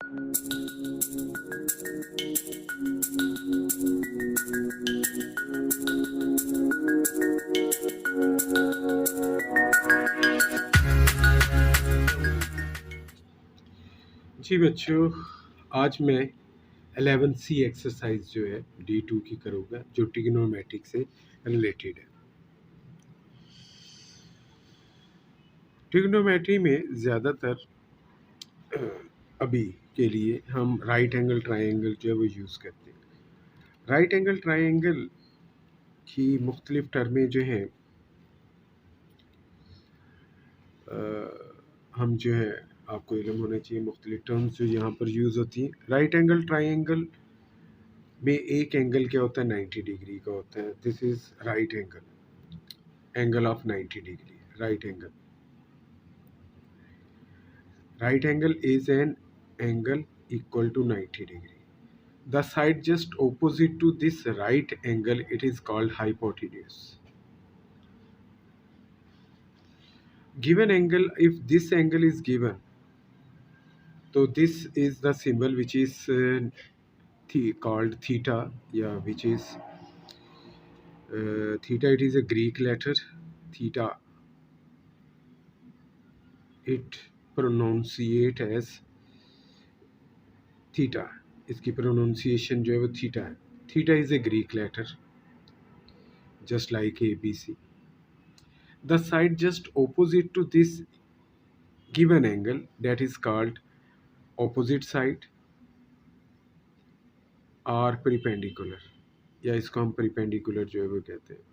जी बच्चों, आज मैं 11C एक्सरसाइज जो है D2 की करूँगा, जो ट्रिग्नोमेट्रिक से रिलेटेड है। ट्रिग्नोमेट्री में ज़्यादातर अभी के लिए हम राइट एंगल ट्रायंगल जो है वो यूज़ करते हैं। राइट एंगल ट्रायंगल की मुख्तलिफ टर्में जो हैं हम जो है आपको इल्म होना चाहिए, मुख्तलिफ टर्म्स जो यहाँ पर यूज़ होती हैं। राइट एंगल ट्रायंगल में एक एंगल क्या होता है, 90 डिग्री का होता है। This is right angle of 90 degree. Right angle is an angle equal to 90 degree. The side just opposite to this right angle, it is called hypotenuse. Given angle, if this angle is given, so this is the symbol which is called theta, which is theta. It is a Greek letter theta. It pronunciate as theta. इसकी pronunciation जो है वो theta है। Theta is a Greek letter just like ABC. The side just opposite to this given angle, that is called opposite side or perpendicular, या इसको हम perpendicular जो है वो कहते हैं।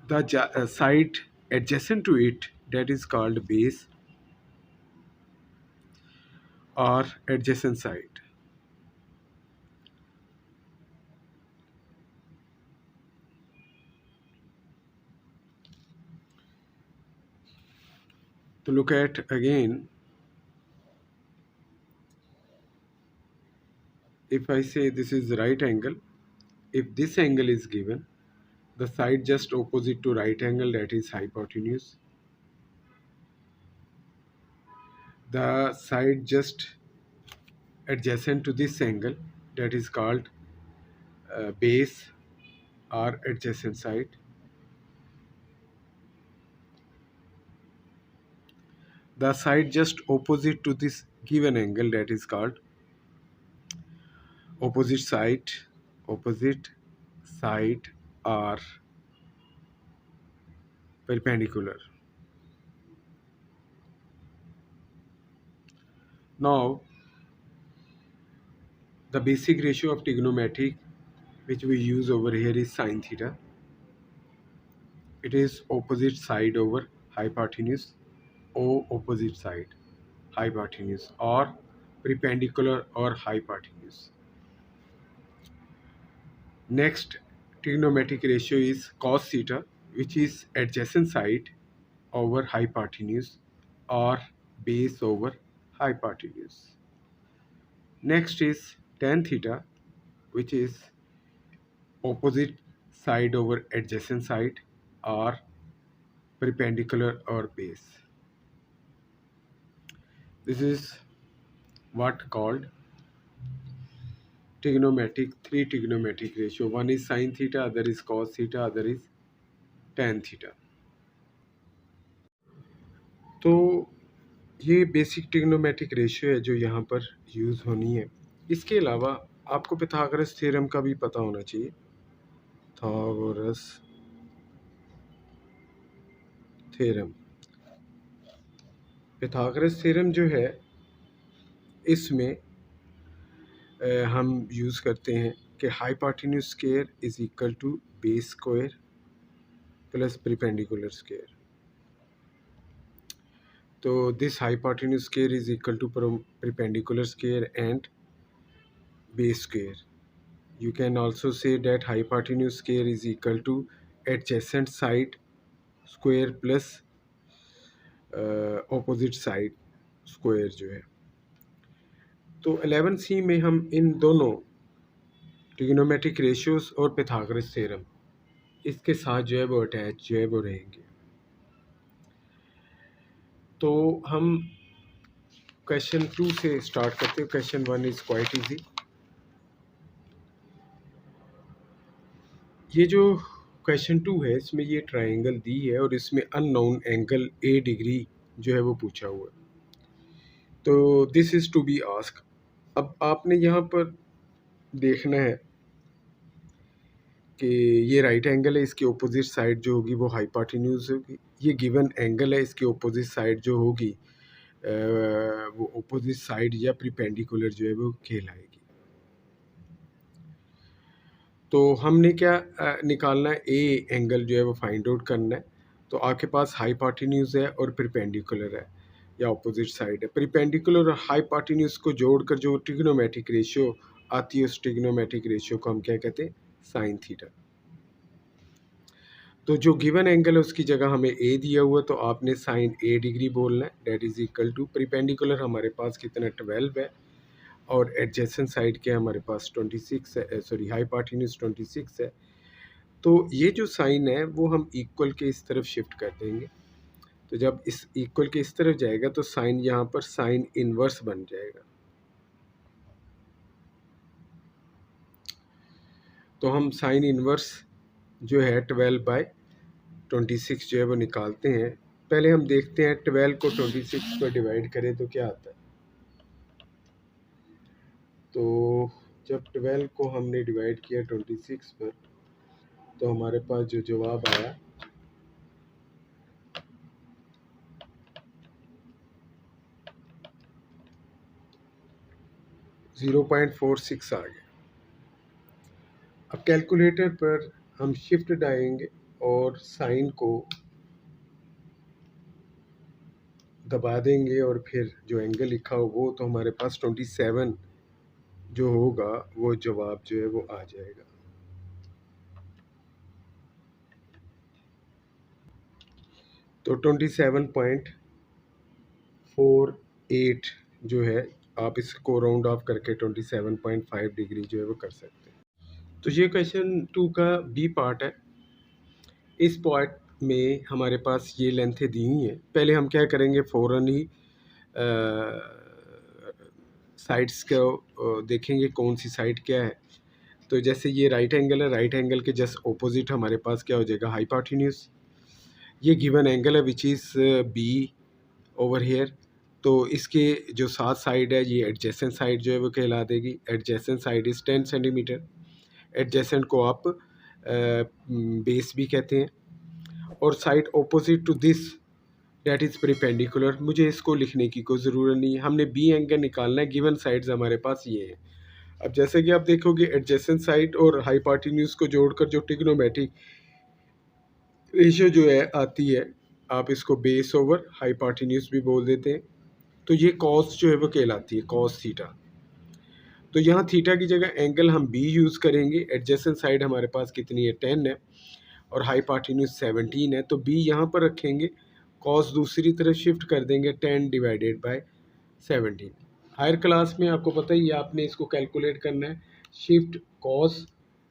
The side adjacent to it, that is called base or adjacent side. To look at again, if I say this is right angle, if this angle is given, the side just opposite to right angle, that is hypotenuse. The side just adjacent to this angle, that is called base or adjacent side. The side just opposite to this given angle, that is called opposite side or perpendicular. Now the basic ratio of trigonometric which we use over here is sin theta. It is opposite side over hypotenuse, or opposite side hypotenuse, or perpendicular or hypotenuse. Next trigonometric ratio is cos theta, which is adjacent side over hypotenuse or base over hypotenuse. Next is tan theta, which is opposite side over adjacent side or perpendicular or base. This is what called trigonometric, three trigonometric ratio. One is sin theta, other is cos theta, other is tan theta. तो ये basic trigonometric ratio है जो यहाँ पर use होनी है। इसके अलावा आपको पिथागोरस थ्योरम का भी पता होना चाहिए। पिथागोरस थ्योरम जो है, इसमें हम यूज़ करते हैं कि hypotenuse square is equal to base square plus perpendicular square. तो this hypotenuse square is equal to perpendicular square and base square. You can also say that hypotenuse square is equal to adjacent side square plus opposite side square जो है। तो 11C में हम इन दोनों trigonometric ratios और Pythagoras theorem इसके साथ जो है वो अटैच जो है वो रहेंगे। तो हम क्वेश्चन 2 से स्टार्ट करते हैं। Question 1 is quite easy. ये जो क्वेश्चन 2 है इसमें ये ट्रायंगल दी है और इसमें अननोन एंगल ए डिग्री जो है वो पूछा हुआ है। तो this is to be ask. अब आपने यहाँ पर देखना है कि ये राइट एंगल है, इसकी अपोजिट साइड जो होगी वो हाइपोटेन्यूज होगी। ये गिवन एंगल है, इसकी अपोजिट साइड जो होगी वो अपोजिट साइड या परपेंडिकुलर जो है वो कहलाएगी। तो हमने क्या निकालना है, ए एंगल जो है वो फाइंड आउट करना है। तो आपके पास हाइपोटेन्यूज है और परपेंडिकुलर है या अपोजिट साइड है। परपेंडिकुलर और हाइपोटेन्यूज को जोड़कर जो ट्रिग्नोमेट्रिक रेशियो आती है उस ट्रिग्नोमेट्रिक रेशियो को हम क्या कहते हैं, साइन थीटा। तो जो गिवन एंगल है उसकी जगह हमें ए दिया हुआ, तो आपने साइन ए डिग्री बोलना है। That is equal to perpendicular हमारे पास कितना 12 है और एडजेसेंट साइड के हमारे पास 26 है, सॉरी हाइपोटेन्यूज 26 है। तो ये जो साइन है वो हम इक्वल के इस तरफ शिफ्ट कर देंगे। तो जब इस इक्वल के इस तरफ जाएगा तो साइन यहाँ पर साइन इनवर्स बन जाएगा। तो हम साइन इनवर्स जो है 12/26 जो है वो निकालते हैं। पहले हम देखते हैं 12 को 26 पर डिवाइड करें तो क्या आता है। तो जब 12 को हमने डिवाइड किया 26 पर तो हमारे पास जो जवाब आया 0.46 आ गया। अब कैलकुलेटर पर हम शिफ्ट डालेंगे और साइन को दबा देंगे और फिर जो एंगल लिखा हो वो, तो हमारे पास 27 जो होगा वो जवाब जो है वो आ जाएगा। तो 27.48 जो है, आप इसको राउंड ऑफ करके 27.5 डिग्री जो है वो कर सकते हैं। तो ये क्वेश्चन 2 का बी पार्ट है। इस पार्ट में हमारे पास ये लेंथें दी हुई हैं। पहले हम क्या करेंगे, फ़ौरन ही साइड्स को देखेंगे कौन सी साइड क्या है। तो जैसे ये राइट एंगल है, राइट एंगल के जस्ट ऑपोजिट हमारे पास क्या हो जाएगा, हाइपोटेन्यूज। ये गिवन एंगल है which is be over here. तो इसके जो साथ साइड है ये एडजेसेंट साइड जो है वो कहला देगी। Adjacent side is 10 centimetre. Adjacent को आप बेस भी कहते हैं। और side opposite to this that is perpendicular. मुझे इसको लिखने की कोई ज़रूरत नहीं है, हमने बी एंगल निकालना है। गिवन साइड्स हमारे पास ये हैं। अब जैसे कि आप देखोगे एडजेसेंट साइड और हाइपोटेन्यूज को जोड़कर जो ट्रिग्नोमेट्रिक रेशियो जो है आती है, आप इसको बेस ओवर हाइपोटेन्यूज भी बोल देते हैं। तो ये कॉस जो है वो कहलाती है, कॉस थीटा। तो यहाँ थीटा की जगह एंगल हम बी यूज़ करेंगे। एडजेसेंट साइड हमारे पास कितनी है, 10 है और हाइपोटेन्यूज 17 है। तो बी यहाँ पर रखेंगे, कॉस दूसरी तरफ शिफ्ट कर देंगे, 10 डिवाइडेड बाय 17। हायर क्लास में आपको पता ही है, आपने इसको कैलकुलेट करना है। शिफ्ट कॉस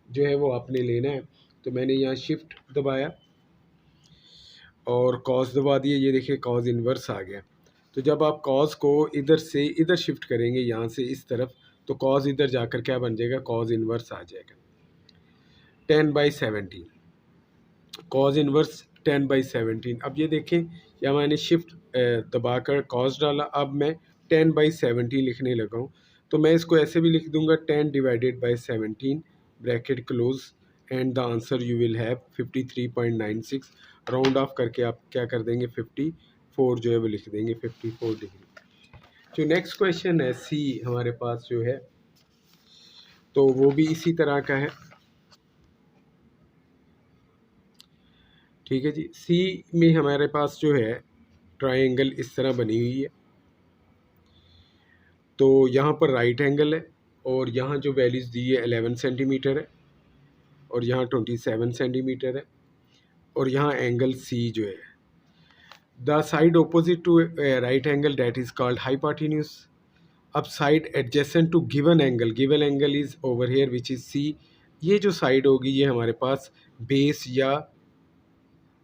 जो है वो आपने लेना है। तो मैंने यहाँ शिफ्ट दबाया और कॉस दबा दिए। ये देखिए कॉस इन्वर्स आ गया। तो जब आप कॉस को इधर से इधर शिफ्ट करेंगे, यहाँ से इस तरफ, तो कॉस इधर जाकर क्या बन जाएगा, कॉस इन्वर्स आ जाएगा 10/17। Cos inverse 10/17। अब ये देखें, या मैंने शिफ्ट दबाकर कॉस डाला, अब मैं 10/17 लिखने लगा हूँ। तो मैं इसको ऐसे भी लिख दूंगा, 10 divided by 17 bracket close and the answer you will have 53.96। Round of करके आप क्या कर देंगे, 54 जो है वो लिख देंगे, 54 डिग्री। जो नेक्स्ट क्वेश्चन है सी हमारे पास जो है, तो वो भी इसी तरह का है। ठीक है जी। सी में हमारे पास जो है ट्रायंगल इस तरह बनी हुई है। तो यहाँ पर राइट एंगल है और यहाँ जो वैल्यूज़ दी है 11 सेंटीमीटर है और यहाँ 27 सेंटीमीटर है और यहाँ एंगल सी जो है, the side opposite to right angle that is called hypotenuse. अब side adjacent to given angle is over here which is C. ये जो साइड होगी ये हमारे पास बेस या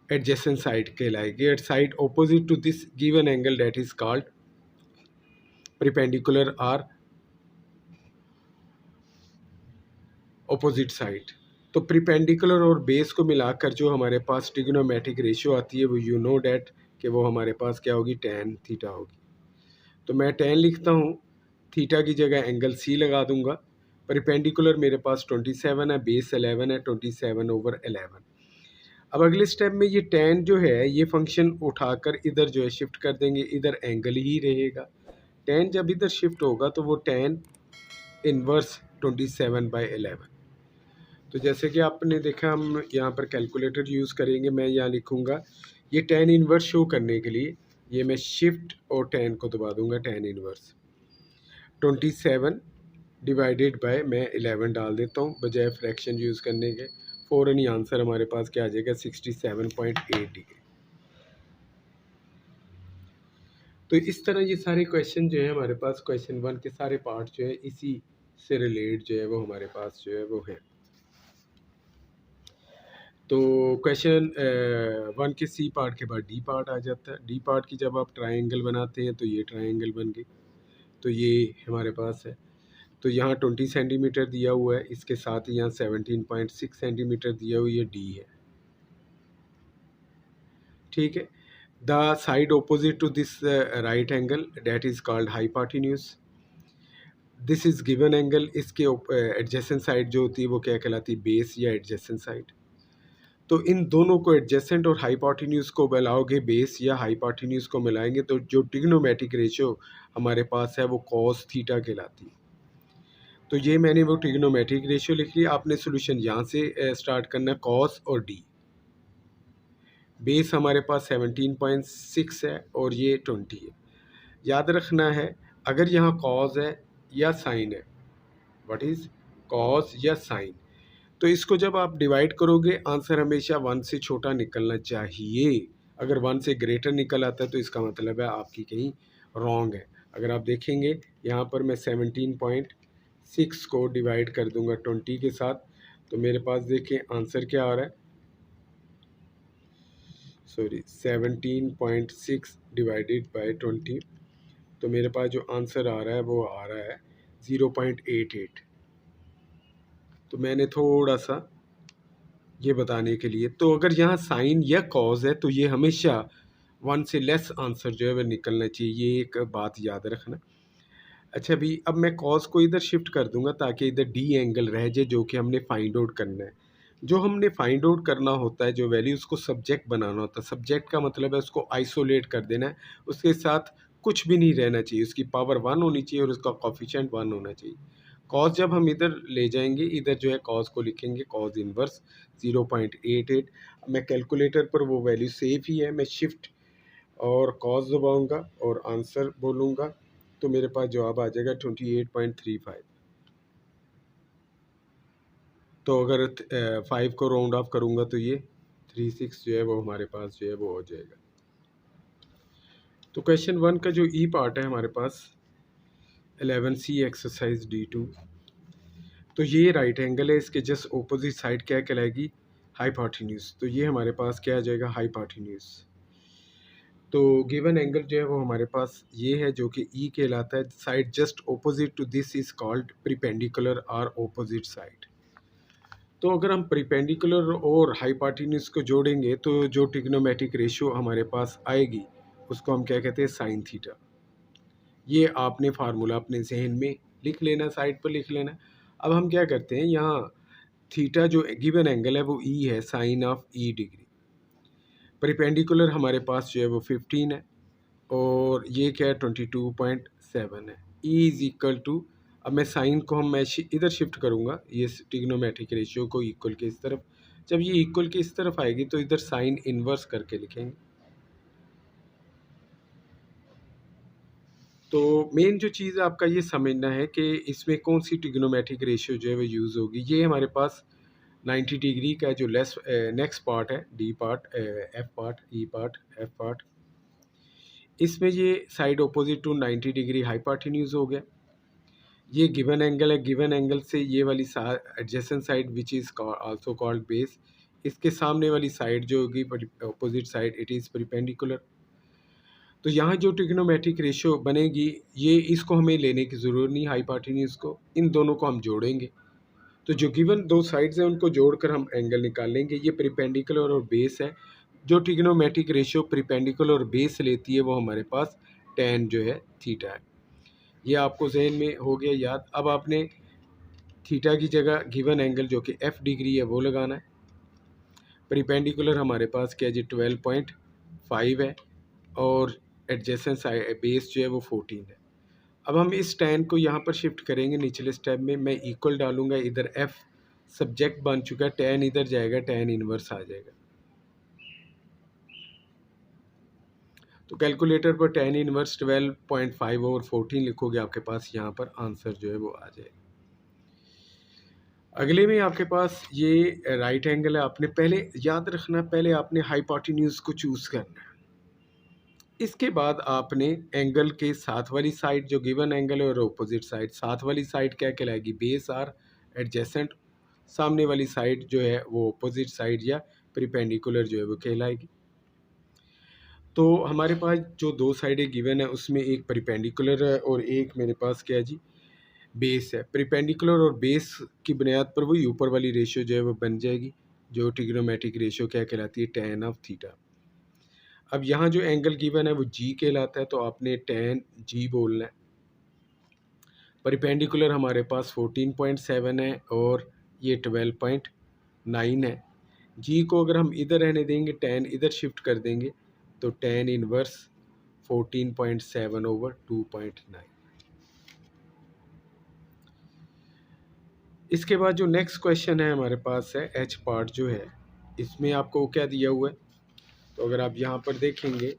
adjacent side कहलाएगी. At side opposite to this given angle that is called perpendicular or opposite side. तो प्रिपेंडिकुलर और बेस को मिलाकर जो हमारे पास ट्रिग्नोमेट्रिक रेशियो आती है वो यू नो डैट कि वो हमारे पास क्या होगी, tan थीटा होगी. तो मैं tan लिखता हूँ, थीटा की जगह एंगल C लगा दूंगा. परपेंडिकुलर मेरे पास 27 है, बेस 11 है, 27/11. अब अगले स्टेप में ये tan जो है ये फंक्शन उठाकर इधर जो है शिफ्ट कर देंगे, इधर एंगल ही रहेगा. tan जब इधर शिफ्ट होगा तो वो tan इनवर्स 27/11. तो जैसे कि आपने देखा हम यहाँ पर कैलकुलेटर यूज़ करेंगे. मैं यहाँ लिखूँगा ये tan इनवर्स शो करने के लिए ये मैं शिफ्ट और tan को दबा दूंगा. tan इनवर्स 27 डिवाइडेड बाय मैं 11 डाल देता हूँ बजाय फ्रैक्शन यूज़ करने के. फ़ौरन ही आंसर हमारे पास क्या आ जाएगा, 67.8 डिग्री. तो इस तरह ये सारे क्वेश्चन जो है हमारे पास, क्वेश्चन 1 के सारे पार्ट जो है इसी से रिलेट जो है वो हमारे पास जो है वो है. तो क्वेश्चन 1 के सी पार्ट के बाद डी पार्ट आ जाता है. डी पार्ट की जब आप ट्रायंगल बनाते हैं तो ये ट्रायंगल बन गई. तो ये हमारे पास है. तो यहाँ 20 सेंटीमीटर दिया हुआ है, इसके साथ ही यहाँ 17.6 सेंटीमीटर दिया हुआ ये डी है. ठीक है. The side opposite to this right angle that is called hypotenuse. This is given angle. इसके एडजेसेंट साइड जो होती है वो क्या कहलाती है, बेस या एडजेसेंट साइड. तो इन दोनों को एडजेसेंट और हाइपोटेन्यूज को मिलाओगे, बेस या हाइपोटेन्यूज को मिलाएंगे तो जो ट्रिग्नोमेट्रिक रेशियो हमारे पास है वो कॉस थीटा कहलाती है. तो ये मैंने वो ट्रिग्नोमेट्रिक रेशियो लिख लिया. आपने सोल्यूशन यहाँ से स्टार्ट करना, कॉस और डी. बेस हमारे पास 17.6 है और ये 20 है. याद रखना है अगर यहाँ कॉस है या साइन है, व्हाट इज़ कॉस या साइन, तो इसको जब आप डिवाइड करोगे आंसर हमेशा 1 से छोटा निकलना चाहिए. अगर 1 से ग्रेटर निकल आता है तो इसका मतलब है आपकी कहीं रॉन्ग है. अगर आप देखेंगे यहाँ पर मैं 17.6 को डिवाइड कर दूंगा 20 के साथ, तो मेरे पास देखिए आंसर क्या आ रहा है, सॉरी 17.6 डिवाइडेड बाय 20. तो मेरे पास जो आंसर आ रहा है वो आ रहा है 0.88. तो मैंने थोड़ा सा ये बताने के लिए, तो अगर यहाँ साइन या कॉज है तो ये हमेशा 1 से लेस आंसर जो है वह निकलना चाहिए. ये एक बात याद रखना. अच्छा भी अब मैं कॉज को इधर शिफ्ट कर दूंगा ताकि इधर डी एंगल रह जाए जो कि हमने फाइंड आउट करना है. जो हमने फाइंड आउट करना होता है जो वैल्यू, उसको सब्जेक्ट बनाना होता है. सब्जेक्ट का मतलब है उसको आइसोलेट कर देना है, उसके साथ कुछ भी नहीं रहना चाहिए, उसकी पावर 1 होनी चाहिए और उसका कॉफिशिएंट 1 होना चाहिए. कॉस जब हम इधर ले जाएंगे, इधर जो है कॉस को लिखेंगे कॉस इनवर्स 0.88. मैं कैलकुलेटर पर वो वैल्यू सेफ ही है, मैं शिफ्ट और कॉस दबाऊंगा और आंसर बोलूँगा तो मेरे पास जवाब आ जाएगा 28.35. तो अगर 5 को राउंड ऑफ करूँगा तो ये 36 जो है वो हमारे पास जो है वो हो जाएगा. तो क्वेश्चन 1 का जो ई पार्ट है हमारे पास 11C एक्सरसाइज D2. तो ये राइट एंगल है, इसके जस्ट ऑपोजिट साइड क्या कहलाएगी, हाइपोटेन्यूज. तो ये हमारे पास क्या आ जाएगा, हाइपोटेन्यूज. तो गिवन एंगल जो है वो हमारे पास ये है जो कि ई कहलाता है. Side just opposite to this is called perpendicular और ऑपोजिट साइड. तो अगर हम प्रीपेंडिकुलर और हाइपोटेन्यूज को जोड़ेंगे तो जो ट्रिग्नोमेट्रिक रेशियो हमारे पास आएगी उसको हम क्या कहते हैं, साइन थीटा. ये आपने फार्मूला अपने जहन में लिख लेना, साइड पर लिख लेना. अब हम क्या करते हैं, यहाँ थीटा जो गिवन एंगल है वो ई है, sine of E degree. Perpendicular हमारे पास जो है वो 15 है और ये क्या है 22.7 है. ई इज़ इक्वल टू, अब मैं साइन को मैं इधर शिफ्ट करूँगा, ये ट्रिग्नोमेट्रिक रेशियो को इक्वल के इस तरफ. जब ये इक्वल के इस तरफ आएगी तो इधर साइन इन्वर्स करके लिखेंगे. तो मेन जो चीज़ आपका ये समझना है कि इसमें कौन सी ट्रिग्नोमेट्रिक रेशियो जो है वो यूज़ होगी. ये हमारे पास 90 डिग्री का जो नेक्स्ट पार्ट है, D part, F part, E part, F part. इसमें ये side opposite to 90 degree hypotenuse हो गया. ये गिवन एंगल है, गिवन एंगल से ये वाली adjacent side which is also called base, इसके सामने वाली साइड जो होगी opposite side, it is perpendicular. तो यहाँ जो ट्रिग्नोमेट्रिक रेशियो बनेगी, ये इसको हमें लेने की ज़रूरत नहीं, हाइपोटेन्यूज को, इन दोनों को हम जोड़ेंगे। तो जो गिवन दो साइड्स हैं उनको जोड़कर हम एंगल निकाल लेंगे। ये परपेंडिकुलर और बेस है। जो ट्रिग्नोमेट्रिक रेशियो परपेंडिकुलर और बेस लेती है वो हमारे पास tan जो है थीटा है। ये आपको जहन में हो गया याद। अब आपने थीटा की जगह गिवन एंगल जो कि f डिग्री है वो लगाना है। परपेंडिकुलर हमारे पास क्या है जी 12.5 है और एडजेसेंट साइड बेस जो है वो 14 है। अब हम इस tan को यहाँ पर शिफ्ट करेंगे निचले स्टेप में। मैं इक्वल डालूंगा, इधर f सब्जेक्ट बन चुका है, tan इधर जाएगा, tan इनवर्स आ जाएगा। तो कैलकुलेटर पर tan इनवर्स 12.5 ओवर 14 लिखोगे, आपके पास यहाँ पर आंसर जो है वो आ जाएगा। अगले में आपके पास ये राइट एंगल है। आपने पहले याद रखना, पहले आपने हाइपोटेन्यूज को चूज करना है। इसके बाद आपने एंगल के साथ वाली साइड जो गिवन एंगल है और अपोजिट साइड, साथ वाली साइड क्या कहलाएगी, बेस आर एडजेसेंट। सामने वाली साइड जो है वो अपोजिट साइड या परपेंडिकुलर जो है वो कहलाएगी। तो हमारे पास जो दो साइडें गिवन है उसमें एक परपेंडिकुलर है और एक मेरे पास क्या है जी बेस है। परपेंडिकुलर और बेस की बुनियाद पर वही ऊपर वाली रेशियो जो है वो बन जाएगी, जो ट्रिग्नोमेट्रिक रेशियो क्या कहलाती है, tan ऑफ थीटा। अब यहाँ जो एंगल गिवन है वो जी कहलाता है, तो आपने tan जी बोलना है। परपेंडिकुलर हमारे पास 14.7 है और ये 12.9 है। जी को अगर हम इधर रहने देंगे, tan इधर शिफ्ट कर देंगे, तो tan इनवर्स 14.7 ओवर 2.9। इसके बाद जो नेक्स्ट क्वेश्चन है हमारे पास है एच पार्ट जो है, इसमें आपको क्या दिया हुआ है। तो अगर आप यहाँ पर देखेंगे,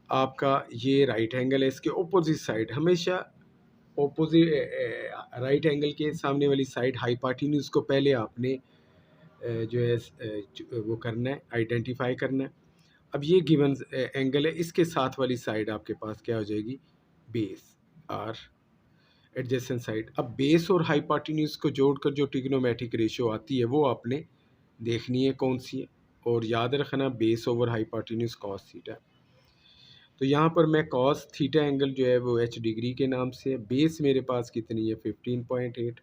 आपका ये राइट एंगल है, इसके ऑपोजिट साइड हमेशा ऑपोजिट राइट एंगल के सामने वाली साइड हाइपोटेन्यूज को पहले आपने जो है वो करना है, आइडेंटिफाई करना है। अब ये गिवन एंगल है, इसके साथ वाली साइड आपके पास क्या हो जाएगी, बेस आर एडजेसेंट साइड। अब बेस और हाइपोटेन्यूज को जोड़कर जो ट्रिग्नोमेट्रिक रेशियो आती है वो आपने देखनी है कौन सी है, और याद रखना base over hypotenuse cos theta. तो यहाँ पर मैं कॉस थीटा एंगल जो है वो h डिग्री के नाम से है। बेस मेरे पास कितनी है 15.8,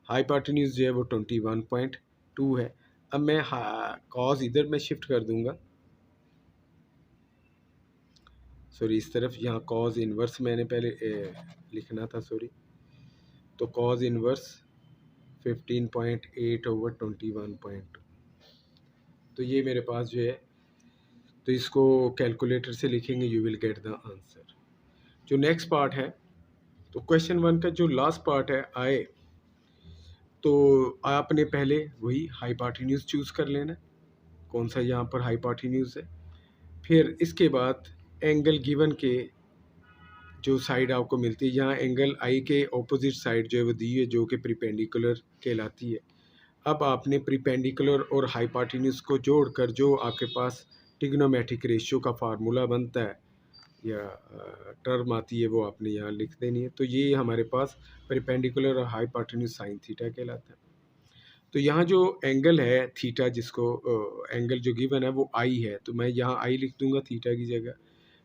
हाइपोटेन्यूज जो है वो 21.2 है। अब मैं कॉस इधर मैं शिफ्ट कर दूंगा, सॉरी इस तरफ, यहाँ कॉस इनवर्स मैंने पहले लिखना था, सॉरी। तो कॉस इनवर्स 15.8 ओवर 21.2, तो ये मेरे पास जो है, तो इसको कैलकुलेटर से लिखेंगे, you will get the answer. जो नेक्स्ट पार्ट है, तो क्वेश्चन 1 का जो लास्ट पार्ट है आए, तो आपने पहले वही हाइपोटेन्यूज चूज़ कर लेना, कौन सा यहाँ पर हाइपोटेन्यूज है। फिर इसके बाद एंगल गिवन के जो साइड आपको मिलती है, यहाँ एंगल आई के ऑपोजिट साइड जो है वो दी है, जो कि परपेंडिकुलर कहलाती है। अब आपने परपेंडिकुलर और हाइपोटेन्यूज को जोड़कर जो आपके पास ट्रिग्नोमेट्रिक रेशियो का फार्मूला बनता है या टर्म आती है वो आपने यहाँ लिख देनी है। तो ये हमारे पास परपेंडिकुलर और हाइपोटेन्यूज साइन थीटा कहलाता है। तो यहाँ जो एंगल है थीटा, जिसको एंगल जो गिवन है वो आई है, तो मैं यहाँ आई लिख दूंगा थीटा की जगह।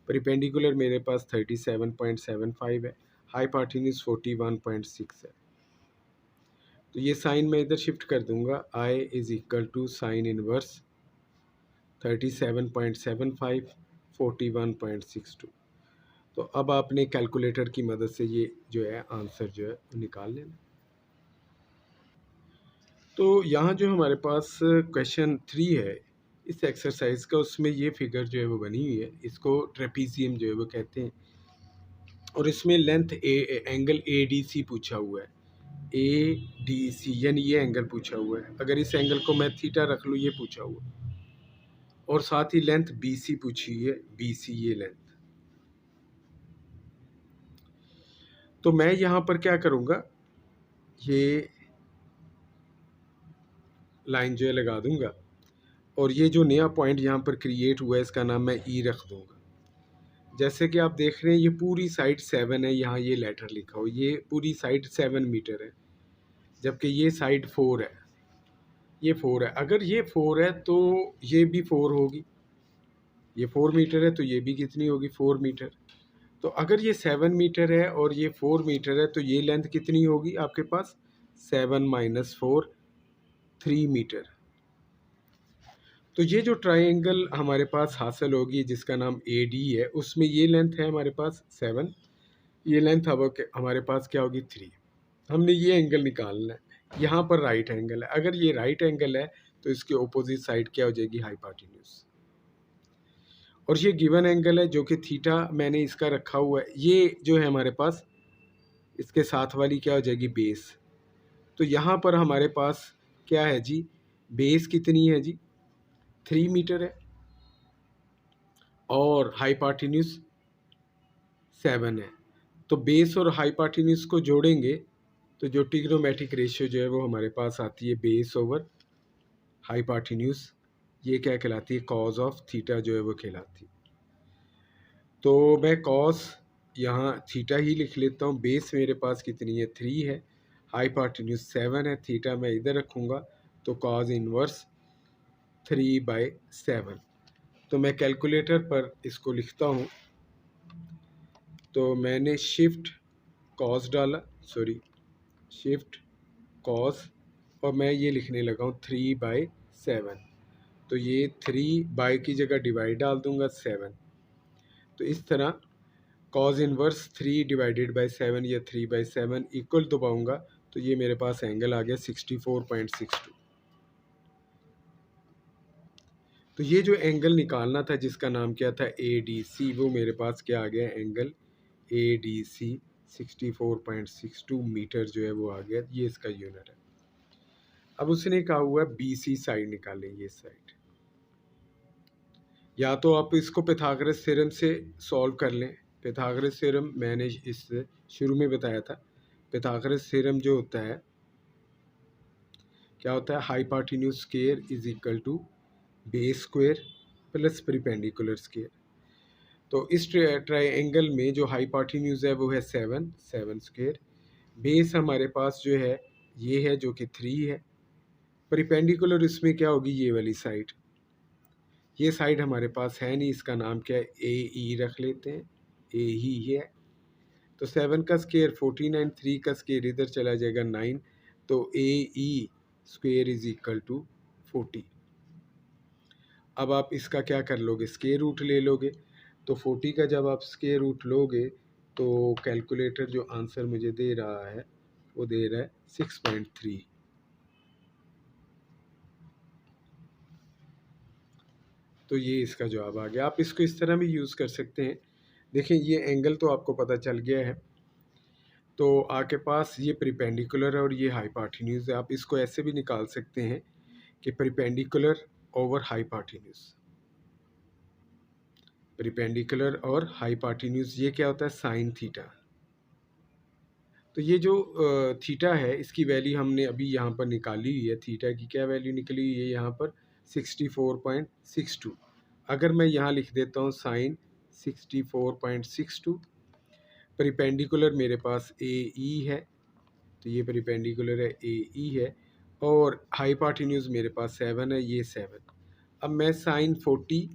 परपेंडिकुलर मेरे पास 37.75 है, हाइपोटेन्यूज 41.6 है। तो ये साइन मैं इधर शिफ्ट कर दूंगा, I is equal to sine inverse 37.75 41.62। तो अब आपने कैलकुलेटर की मदद से ये जो है आंसर जो है निकाल लेना। तो यहाँ जो हमारे पास क्वेश्चन 3 है इस एक्सरसाइज का, उसमें ये फिगर जो है वो बनी हुई है, इसको ट्रेपीजियम जो है वो कहते हैं, और इसमें length angle A D C पूछा हुआ है, ए डी सी यानी ये एंगल पूछा हुआ है। अगर इस एंगल को मैं थीटा रख लूँ, ये पूछा हुआ है, और साथ ही लेंथ बी सी पूछी है, बी सी ये लेंथ। तो मैं यहाँ पर क्या करूँगा, ये लाइन जो है लगा दूंगा, और ये जो नया पॉइंट यहाँ पर क्रिएट हुआ है इसका नाम मैं ई रख दूंगा। जैसे कि आप देख रहे हैं ये पूरी साइड 7 है, यहाँ ये लेटर लिखा हो, ये पूरी साइड 7 मीटर है, जबकि ये साइड 4 है। ये 4 है। अगर ये 4 है तो ये भी 4 होगी, ये 4 मीटर है तो ये भी कितनी होगी, 4 मीटर। तो अगर ये 7 मीटर है और ये 4 मीटर है तो ये लेंथ कितनी होगी आपके पास, 7 माइनस 4, 3 मीटर। तो ये जो ट्रायंगल हमारे पास हासिल होगी जिसका नाम ए डी है, उसमें ये लेंथ है हमारे पास 7, ये लेंथ अब हमारे पास क्या होगी, 3। हमने ये एंगल निकालना है। यहाँ पर राइट एंगल है, अगर ये राइट एंगल है तो इसके ऑपोजिट साइड क्या हो जाएगी, हाइपोटेन्यूज। और ये गिवन एंगल है जो कि थीटा मैंने इसका रखा हुआ है, ये जो है हमारे पास इसके साथ वाली क्या हो जाएगी, बेस। तो यहाँ पर हमारे पास क्या है जी, बेस कितनी है जी, 3 मीटर है और हाइपोटेन्यूज 7 है। तो बेस और हाइपोटेन्यूज को जोड़ेंगे तो जो ट्रिग्नोमेट्रिक रेशियो जो है वो हमारे पास आती है बेस ओवर हाइपोटेन्यूज, ये क्या कहलाती है, कॉज ऑफ थीटा जो है वो कहलाती है। तो मैं कॉस यहाँ थीटा ही लिख लेता हूँ। बेस मेरे पास कितनी है, 3 है, हाइपोटेन्यूज 7 है, थीटा मैं इधर रखूँगा तो कॉज इनवर्स 3/7। तो मैं कैलकुलेटर पर इसको लिखता हूँ। तो मैंने शिफ्ट कॉस डाला, सॉरी शिफ्ट कॉस, और मैं ये लिखने लगा हूँ 3/7। तो ये 3 बाई की जगह डिवाइड डाल दूंगा 7। तो इस तरह कॉज इनवर्स 3/7 या 3/7 इक्वल दबाऊंगा तो ये मेरे पास एंगल आ गया 64.62। तो ये जो एंगल निकालना था जिसका नाम क्या था, ए डी सी, वो मेरे पास क्या आ गया, angle A D C 64.62 metre जो है वो आ गया, ये इसका यूनिट है। अब उसने कहा हुआ बी सी साइड निकालें, ये साइड। या तो आप इसको पिथागोरस थ्योरम से सॉल्व कर लें। पिथागोरस थ्योरम मैंने इस शुरू में बताया था। पिथागोरस थ्योरम जो होता है क्या होता है, hypotenuse square is equal to base square plus perpendicular square. तो इस ट्रायंगल में जो हाइपोटेन्यूज है वो है 7 स्क्वायर, बेस हमारे पास जो है ये है जो कि 3 है, परपेंडिकुलर इसमें क्या होगी, ये वाली साइड। ये साइड हमारे पास है नहीं, इसका नाम क्या है, ए ई रख लेते हैं, ए ही है। तो 7 का स्क्वायर 49, 3 का स्क्वायर इधर चला जाएगा 9, तो ए E square is equal to 40। अब आप इसका क्या कर लोगे, स्क्वायर रूट ले लोगे। तो 40 का जब आप स्क्वायर रूट लोगे तो कैलकुलेटर जो आंसर मुझे दे रहा है वो दे रहा है 6.3। तो ये इसका जवाब आ गया। आप इसको इस तरह भी यूज़ कर सकते हैं। देखें ये एंगल तो आपको पता चल गया है। तो आपके पास ये परपेंडिकुलर है और ये हाइपोटेन्यूज है। आप इसको ऐसे भी निकाल सकते हैं कि परपेंडिकुलर ओवर हाइपोटेन्यूज, परपेंडिकुलर और हाइपोटेन्यूज ये क्या होता है, साइन थीटा। तो ये जो थीटा है इसकी वैल्यू हमने अभी यहाँ पर निकाली हुई है। थीटा की क्या वैल्यू निकली हुई है यहाँ पर, 64.62। अगर मैं यहाँ लिख देता हूँ साइन 64.62, परिपेंडिकुलर मेरे पास ए ई है, तो ये परिपेंडिकुलर है ए ई है, और हाइपोटेन्यूज मेरे पास 7 है, ये 7। अब मैं साइन 40,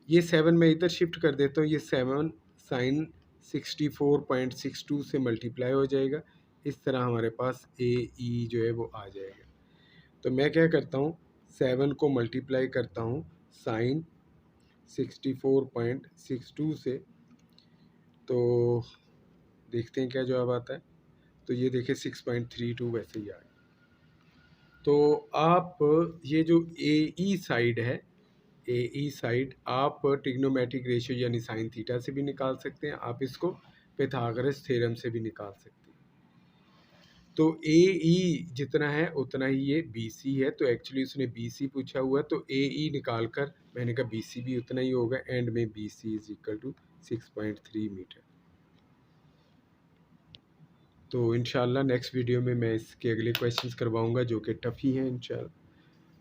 ये 7 मैं इधर शिफ्ट कर देता हूँ, ये 7 साइन 64.62 से मल्टीप्लाई हो जाएगा। इस तरह हमारे पास ए ई जो है वो आ जाएगा। तो मैं क्या करता हूँ, 7 को मल्टीप्लाई करता हूँ साइन 64.62 से, तो देखते हैं क्या जवाब आता है। तो ये देखिए 6.32 वैसे ही आ गया। तो आप ये जो ए ई साइड है, ए ई साइड आप ट्रिग्नोमेट्रिक रेशियो यानी साइन थीटा से भी निकाल सकते हैं, आप इसको पिथागोरस थ्योरम से भी निकाल सकते हैं। तो ए ई जितना है उतना ही ये बी सी है, तो एक्चुअली उसने बी सी पूछा हुआ है, तो ए ई निकाल कर मैंने कहा बी सी भी उतना ही होगा, एंड में B C is equal to 6.3 metre. तो इंशाल्लाह नेक्स्ट वीडियो में मैं इसके अगले क्वेश्चंस करवाऊंगा जो कि टफ़ ही हैं इंशाल्लाह।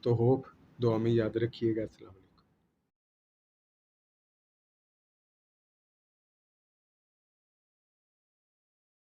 तो होप दुआ में याद रखिएगा। अस्सलाम वालेकुम।